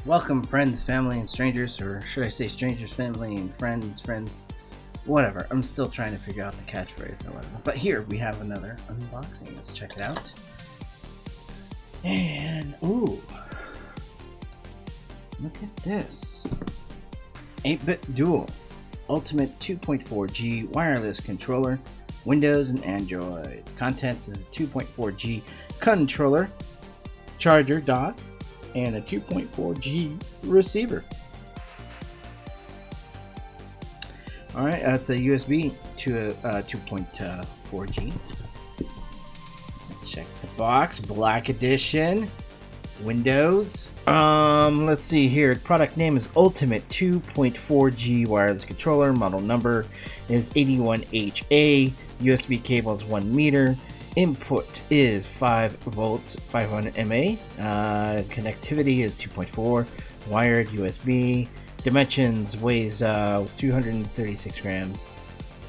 Welcome, friends, family, and strangers, or should I say strangers, family, and friends, whatever. I'm still trying to figure out the catchphrase or whatever. But here we have another unboxing. Let's check it out. And, ooh, look at this. 8bitsdo Ultimate 2.4G wireless controller, Windows and Androids. Contents is a 2.4G controller, charger dock, and a 2.4G receiver. Alright, that's a USB to a 2.4G. Let's check the box. Black edition. Windows. Let's see here. Product name is Ultimate 2.4G wireless controller. Model number is 81HA. USB cable is 1 meter. Input is 5 volts, 500 mAh. Connectivity is 2.4. Wired USB. Dimensions weighs 236 grams.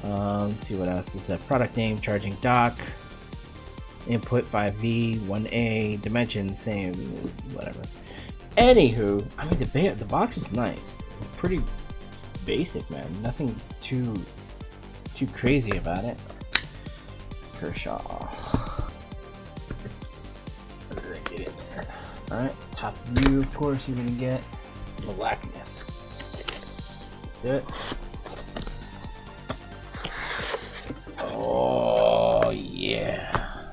Let's see what else is that. Product name, charging dock. Input 5V, 1A. Dimensions same, whatever. Anywho, I mean the box is nice. It's pretty basic, man. Nothing too crazy about it. Kershaw. What did I get in there? Alright, top view, of course, you're gonna get blackness. Good. Oh, yeah.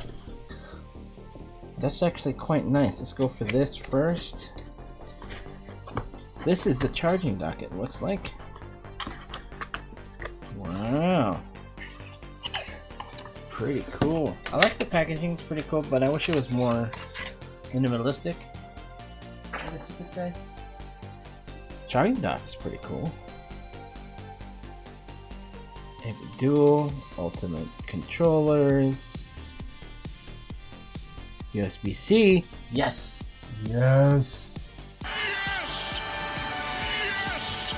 That's actually quite nice. Let's go for this first. This is the charging dock, it looks like. Wow. Pretty cool. I like the packaging, it's pretty cool, but I wish it was more minimalistic. I guess you could say. Charging dock is pretty cool. 8bitsdo Ultimate controllers. USB-C. Yes! Yes! Yes! Yes!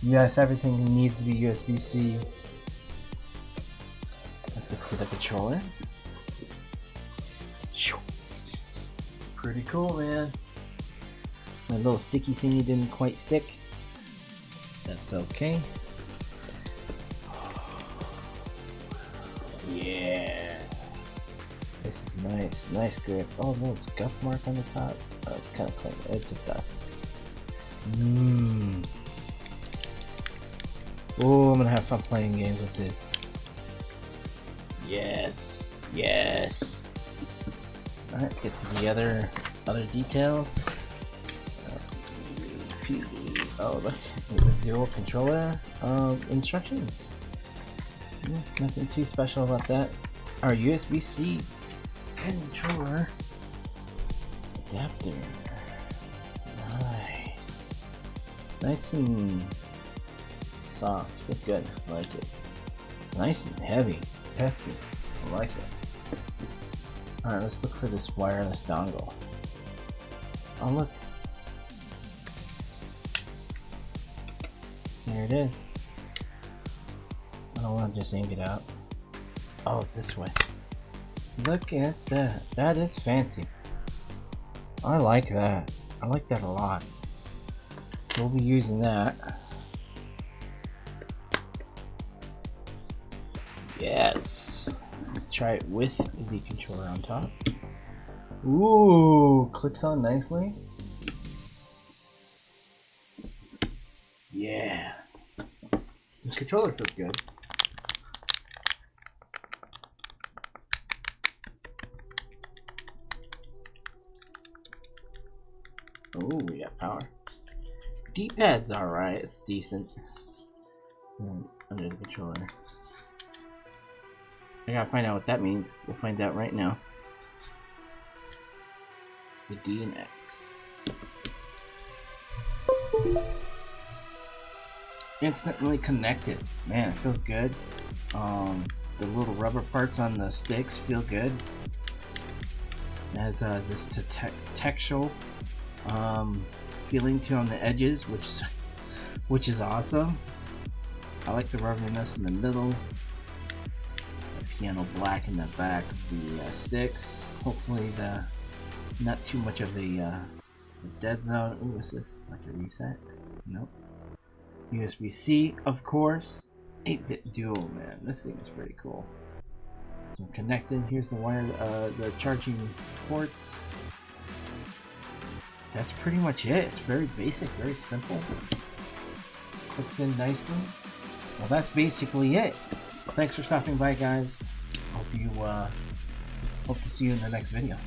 Yes, everything needs to be USB-C. Let's look for the controller. Pretty cool, man. My little sticky thingy didn't quite stick. That's okay. Yeah. This is nice. Nice grip. Oh, little scuff mark on the top. Oh, it's kind of clean. It's just dust. Oh, I'm gonna have fun playing games with this. Yes. Yes. Alright, let's get to the other details. Oh, look. The dual controller instructions. Nothing too special about that. Our USB-C controller adapter. Nice. Nice and soft. That's good. I like it. Nice and heavy. Hefty. I like it. Alright, let's look for this wireless dongle. Oh, look. There it is. I don't want to just yank it out. Oh, this way. Look at that. That is fancy. I like that. I like that a lot. We'll be using that. Yes. Let's try it with the controller on top. Ooh, clicks on nicely. Yeah. This controller feels good. Oh, we got power. D-pad's alright, it's decent. Under the controller. I gotta find out what that means. We'll find out right now. The D and X. Instantly connected. Man, it feels good. The little rubber parts on the sticks feel good. It has this textural feeling to on the edges, which is awesome. I like the rubberness in the middle. The piano black in the back of the sticks. Hopefully the Not too much of a dead zone. Ooh, is this like a reset? Nope. USB-C, of course. 8-bit duo, man. This thing is pretty cool. So I'm connected. Here's the wire, the charging ports. That's pretty much it. It's very basic, very simple. Clicks in nicely. Well, that's basically it. Thanks for stopping by, guys. Hope to see you in the next video.